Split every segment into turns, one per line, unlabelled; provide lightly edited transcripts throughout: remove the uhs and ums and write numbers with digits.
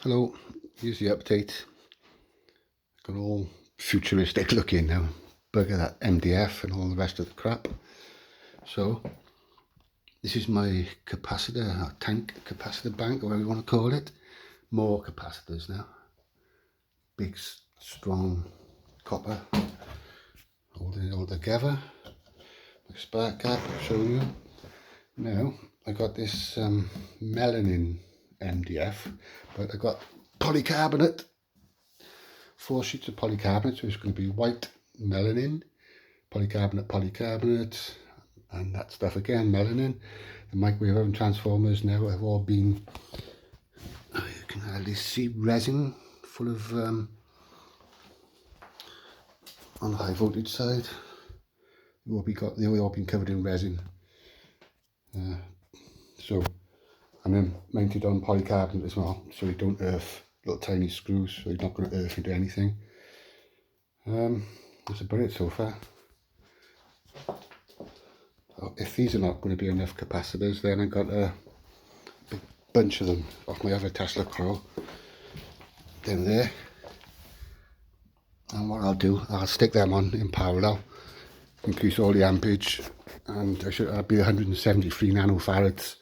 Hello, here's the update. Got all futuristic looking now. Bugger that MDF and all the rest of the crap. So, this is my capacitor, or tank capacitor bank, or whatever you want to call it. More capacitors now. Big, strong copper. Holding it all together. Like a spark gap, I'll show you. Now, I got this melanin MDF, but I got polycarbonate. 4 sheets of polycarbonate, so it's going to be white melanin, polycarbonate, and that stuff again, melanin. The microwave oven transformers now have all been, you can hardly see, resin full of, on the high voltage side, they've all been covered in resin. So, and then mounted on polycarbonate as well, so they don't earth, little tiny screws, so you're not going to earth into anything. That's about it so far. If these are not going to be enough capacitors, then I got a big bunch of them off my other Tesla coil down there. And what I'll do, I'll stick them on in parallel, increase all the ampage, and I'll be 173 nanofarads.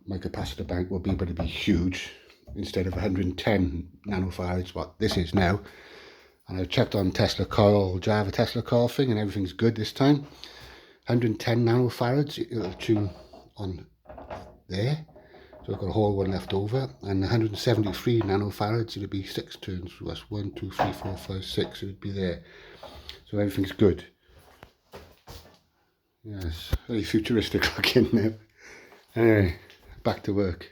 My capacitor bank will be, but it'll be huge, instead of 110 nanofarads, what this is now. And I've checked on Tesla coil, Java Tesla coil thing, and everything's good this time. 110 nanofarads, it'll tune on there. So I've got a whole one left over. And 173 nanofarads, it'll be 6 turns. So that's 1, 2, 3, 4, 5, 6, it would be there. So everything's good. Yes, very futuristic looking now. Anyway, back to work.